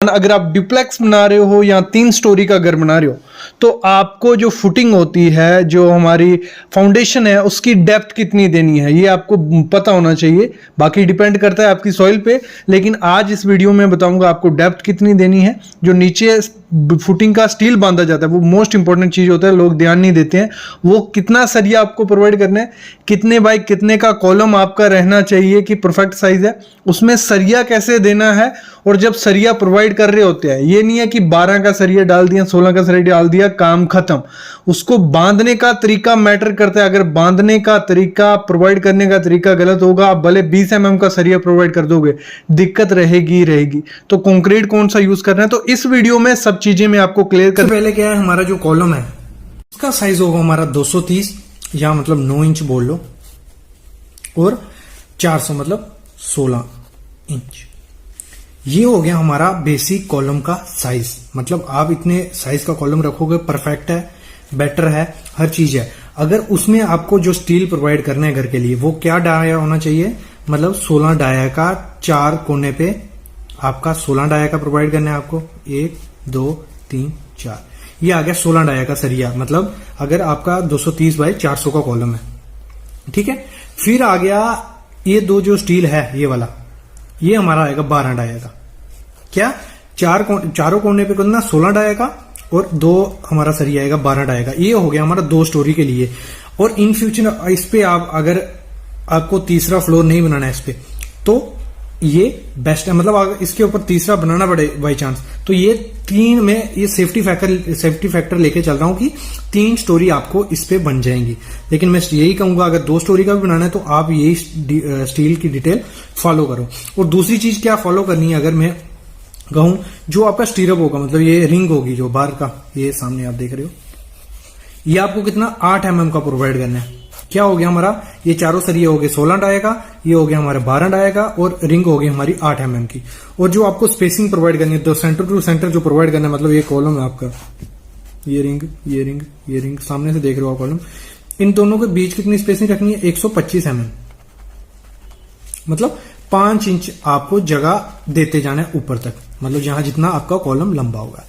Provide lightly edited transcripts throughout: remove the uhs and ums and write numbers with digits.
अगर आप डुप्लेक्स बना रहे हो या 3 स्टोरी का घर बना रहे हो तो आपको जो फुटिंग होती है, जो हमारी फाउंडेशन है, उसकी डेप्थ कितनी देनी है ये आपको पता होना चाहिए। बाकी डिपेंड करता है आपकी सॉइल पे, लेकिन आज इस वीडियो में बताऊंगा आपको डेप्थ कितनी देनी है। जो नीचे फुटिंग का स्टील बांधा जाता है वो मोस्ट इंपॉर्टेंट चीज होता है, लोग ध्यान नहीं देते हैं। वो कितना सरिया आपको प्रोवाइड करना है, कितने बाई कितने का कॉलम आपका रहना चाहिए कि परफेक्ट साइज है, उसमें सरिया कैसे देना है। और जब सरिया प्रोवाइड कर रहे होते हैं, ये नहीं है कि 12 का सरिया डाल दिया, 16 का सरिया डाल दिया, काम खत्म। उसको बांधने का तरीका मैटर करता है। अगर बांधने का तरीका, प्रोवाइड करने का तरीका गलत होगा, आप भले 20 mm का सरिया प्रोवाइड कर दोगे, दिक्कत रहेगी रहेगी। तो कंक्रीट कौन सा यूज करना है, तो इस वीडियो में सब चीजें मैं आपको क्लियर कर। पहले क्या है, हमारा जो कॉलम है उसका साइज होगा हमारा 230 या मतलब 9 इंच बोल लो, और 400 मतलब 16 इंच। ये हो गया हमारा बेसिक कॉलम का साइज। मतलब आप इतने साइज का कॉलम रखोगे परफेक्ट है, बेटर है, हर चीज है। अगर उसमें आपको जो स्टील प्रोवाइड करना है घर के लिए, वो क्या डाया होना चाहिए, मतलब 16 डाया का 4 कोने पे आपका 16 डाया का प्रोवाइड करना है आपको। 1 2 3 4, ये आ गया 16 डाया का सरिया। मतलब अगर आपका 230 बाई 400 का कॉलम है, ठीक है। फिर आ गया ये दो जो स्टील है, ये वाला, ये हमारा आएगा 12 डाया का। क्या चारों कोने पे कितना 16 डाया का, और 2 हमारा सरिया आएगा 12 डाया का। ये हो गया हमारा 2 स्टोरी के लिए। और इन फ्यूचर इस पे आप अगर आपको तीसरा फ्लोर नहीं बनाना है इस पे, तो ये बेस्ट है। मतलब अगर इसके ऊपर तीसरा बनाना पड़े बाई चांस, तो ये 3 में ये सेफ्टी फैक्टर लेके चल रहा हूं कि 3 स्टोरी आपको इस पे बन जाएंगी। लेकिन मैं यही कहूंगा, अगर 2 स्टोरी का भी बनाना है तो आप यही स्टील की डिटेल फॉलो करो। और दूसरी चीज क्या फॉलो करनी है, अगर मैं कहूं, जो आपका स्टीरअप होगा, मतलब ये रिंग होगी जो बाहर का, ये सामने आप देख रहे हो, ये आपको कितना 8 mm का प्रोवाइड करना है। क्या हो गया हमारा, ये चारों सरिये हो गए 16 डाया का, ये हो गया हमारे 12 डाया का, और रिंग हो गई हमारी 8 mm की। और जो आपको स्पेसिंग प्रोवाइड करनी है, तो सेंटर टू सेंटर जो प्रोवाइड करना है, मतलब ये कॉलम है आपका, ये रिंग ये रिंग ये रिंग, सामने से देख रहे हो आप कॉलम, इन दोनों के बीच कितनी स्पेसिंग रखनी है, 125 mm। मतलब 5 इंच आपको जगह देते जाना है ऊपर तक, मतलब जहां जितना आपका कॉलम लंबा होगा,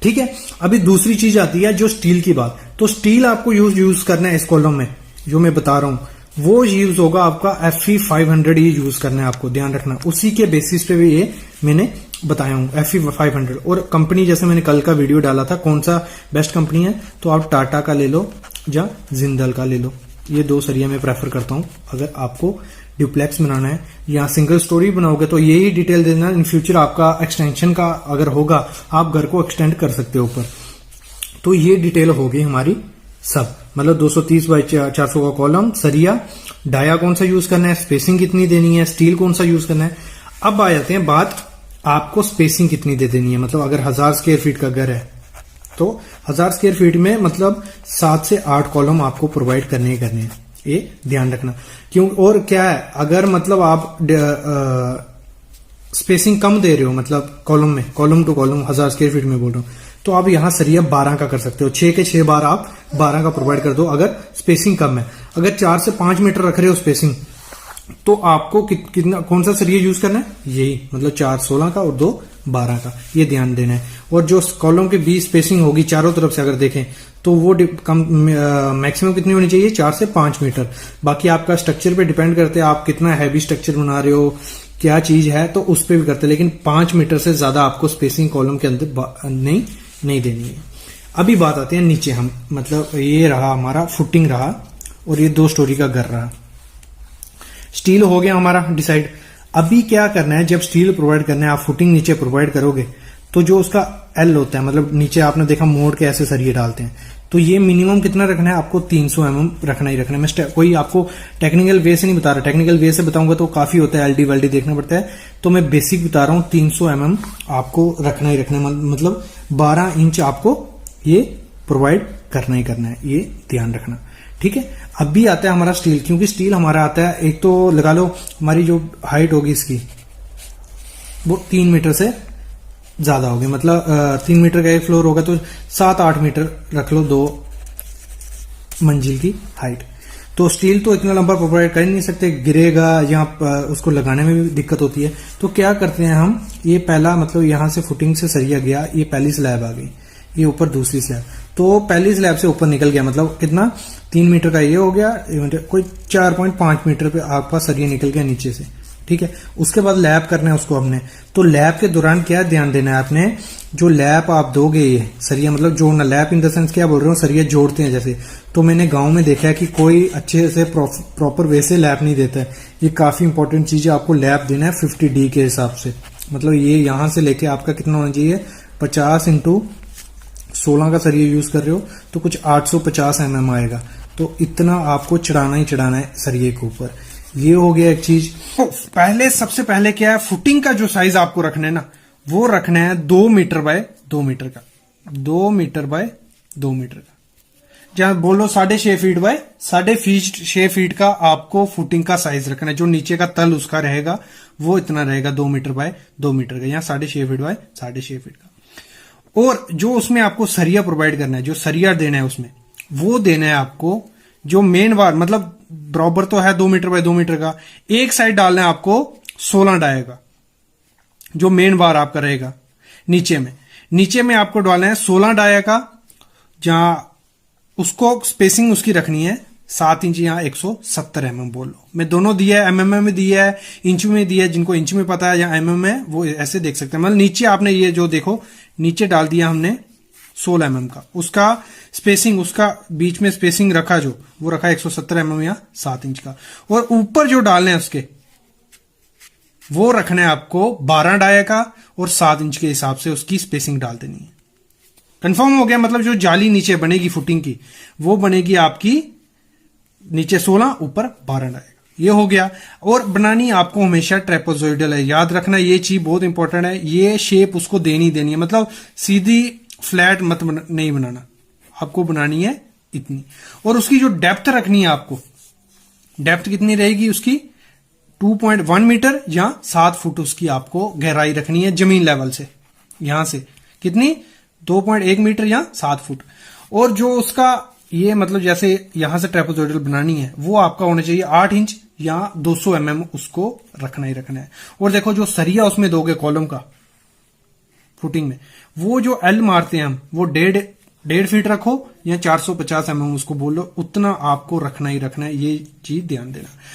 ठीक है। अभी दूसरी चीज आती है जो स्टील की बात। तो स्टील आपको यूज करना है इस कॉलम में, जो मैं बता रहा हूं वो यूज होगा आपका FE 500 ही यूज करना है, आपको ध्यान रखना। उसी के बेसिस पे भी ये मैंने बताया हूं, FE 500। और कंपनी, जैसे मैंने कल का वीडियो डाला था कौन सा बेस्ट कंपनी है, तो आप टाटा का ले लो या जिंदल का ले लो। ये 2 सरिया मैं प्रेफर करता हूं। अगर आपको ड्यूप्लेक्स बनाना है या सिंगल स्टोरी बनाओगे तो यही डिटेल देना। इन फ्यूचर आपका एक्सटेंशन का अगर होगा, आप घर को एक्सटेंड कर सकते हो ऊपर। तो ये डिटेल होगी हमारी सब, मतलब 230 बाई 400 का कॉलम, सरिया, डाया कौन सा यूज करना है, स्पेसिंग कितनी देनी है, स्टील कौन सा यूज करना है। अब आ जाते हैं बात, आपको स्पेसिंग कितनी दे देनी है। मतलब अगर 1000 स्क्वायर फीट का घर है तो 1000 स्क्वायर फीट में मतलब 7 से 8 कॉलम आपको प्रोवाइड करने ही करने हैं, ये ध्यान रखना। क्यों, और क्या है, अगर मतलब आप स्पेसिंग कम दे रहे हो, मतलब कॉलम में, column two column 1000 square feet में बोल रहा हूं, तो आप यहां सरिया 12 का कर सकते हो। 6 के 6 बार आप 12 का प्रोवाइड कर दो अगर स्पेसिंग कम है। अगर 4 से 5 मीटर रख रहे हो स्पेसिंग, तो आपको कितना, कौन सा सरिया यूज करना है, यही, मतलब 4 16 का और 2 12 का, ये ध्यान देना है। और जो कॉलम के बीच स्पेसिंग होगी चारों तरफ से अगर देखें, तो वो मैक्सिमम कितनी होनी चाहिए, 4 से 5 मीटर। बाकी आपका स्ट्रक्चर पे डिपेंड करते हैं, आप कितना हैवी स्ट्रक्चर बना रहे हो, क्या चीज है, तो उस पर भी करते हैं। लेकिन 5 मीटर से ज्यादा आपको स्पेसिंग कॉलम के अंदर नहीं देनी है। अभी बात आती है नीचे, हम मतलब ये रहा हमारा फुटिंग रहा, और ये 2 स्टोरी का घर रहा। स्टील हो गया हमारा डिसाइड। अभी क्या करना है, जब स्टील प्रोवाइड करना है, आप फुटिंग नीचे प्रोवाइड करोगे, तो जो उसका L होता है, मतलब नीचे आपने देखा मोड़ के ऐसे सरिये डालते हैं, तो ये मिनिमम कितना रखना है आपको, 300 mm रखना ही रखना है। मैं कोई आपको टेक्निकल वे से नहीं बता रहा, टेक्निकल वे से बताऊंगा तो काफी होता है, LD वल्डी देखना पड़ता है। तो मैं बेसिक बता रहा हूं, 300 mm आपको रखना ही रखना है। मतलब 12 इंच आपको ये प्रोवाइड करना ही करना है, ये ध्यान रखना, ठीक है। अभी आता है हमारा स्टील, क्योंकि स्टील हमारा आता है, एक तो लगा लो हमारी जो हाइट होगी इसकी, वो 3 मीटर से ज्यादा होगी। मतलब 3 मीटर का एक फ्लोर होगा तो 7-8 मीटर रख लो, 2 मंजिल की हाइट। तो स्टील तो इतना लंबा प्रोवाइड कर ही नहीं सकते, गिरेगा या उसको लगाने में भी दिक्कत होती है। तो क्या करते हैं हम, ये पहला मतलब यहाँ से फुटिंग से सरिया गया, ये पहली स्लैब आ गई, ये ऊपर दूसरी स्लैब, तो पहली स्लैब से ऊपर निकल गया, मतलब कितना 3 मीटर का ये हो गया, कोई 4.5 मीटर पे आपका सरिया निकल गया नीचे से, ठीक है। उसके बाद लैप करना है उसको हमने। तो लैप के दौरान क्या ध्यान देना है आपने, जो लैप आप दोगे ये सरिया मतलब जोड़ना, लैप इन द सेंस क्या बोल रहे हो, सरिया जोड़ते हैं जैसे। तो मैंने गांव में देखा है कि कोई अच्छे से प्रॉपर वे से लैप नहीं देता है। ये काफी इंपॉर्टेंट चीज है, आपको लैप देना है 50D के हिसाब से। मतलब ये यहां से लेके आपका कितना होना चाहिए, 50 × 16 का सरिया यूज कर रहे हो तो कुछ 850 mm आएगा। तो इतना आपको चढ़ाना ही चढ़ाना है सरिये के ऊपर। ये हो गया एक चीज। तो सबसे पहले क्या है, फुटिंग का जो साइज आपको रखना है ना, वो रखना है 2 मीटर बाय 2 मीटर का, 2 मीटर बाय 2 मीटर का, जहां बोलो 6.5 फीट बाय 6.5 फीट का आपको फुटिंग का साइज रखना है। जो नीचे का तल उसका रहेगा वो इतना रहेगा 2 मीटर बाय 2 मीटर का, यहाँ 6.5 फीट बाय 6.5 फीट का। और जो उसमें आपको सरिया प्रोवाइड करना है, जो सरिया देना है उसमें, वो देना है आपको जो मेन वार, मतलब बराबर तो है 2 मीटर बाय 2 मीटर का, एक साइड डालना है आपको 16 डाई का, जो मेन वार आपका रहेगा। नीचे में आपको डालना है 16 डाई का, जहां उसको स्पेसिंग उसकी रखनी है 7 इंच या 170 mm बोल लो। मैं दोनों दिया है, mm में दिया है, इंच में दिया है। जिनको इंच में पता है या mm में, वो ऐसे देख सकते हैं। मतलब नीचे आपने ये जो देखो, नीचे डाल दिया हमने 16 mm का, उसका स्पेसिंग, उसका बीच में स्पेसिंग रखा जो, वो रखा 170 mm या 7 इंच का। और ऊपर जो डालने हैं उसके, वो रखना है आपको 12 डाई का, और 7 इंच के हिसाब से उसकी स्पेसिंग डाल देनी है। कंफर्म हो गया। मतलब जो जाली नीचे बनेगी फुटिंग की, वो बनेगी आपकी नीचे 16, ऊपर 12 डाई। ये हो गया। और बनानी आपको हमेशा ट्रेपेजोइडल है, याद रखना, ये चीज बहुत इंपॉर्टेंट है। ये शेप उसको देनी है, मतलब सीधी फ्लैट मत नहीं बनाना, आपको बनानी है इतनी। और उसकी जो डेप्थ रखनी है आपको, डेप्थ कितनी रहेगी उसकी, 2.1 मीटर या 7 फुट उसकी आपको गहराई रखनी है जमीन लेवल से। यहां से कितनी, 2.1 मीटर या 7 फुट। और जो उसका ये मतलब जैसे यहां से ट्रेपेजोइडल बनानी है, वो आपका होना चाहिए 8 इंच या 200 mm, उसको रखना ही रखना है। और देखो जो सरिया उसमें दोगे कॉलम का फुटिंग में, वो जो एल मारते हैं हम, वो 1.5 फीट रखो या 450 mm उसको बोलो, उतना आपको रखना ही रखना है। ये चीज ध्यान देना।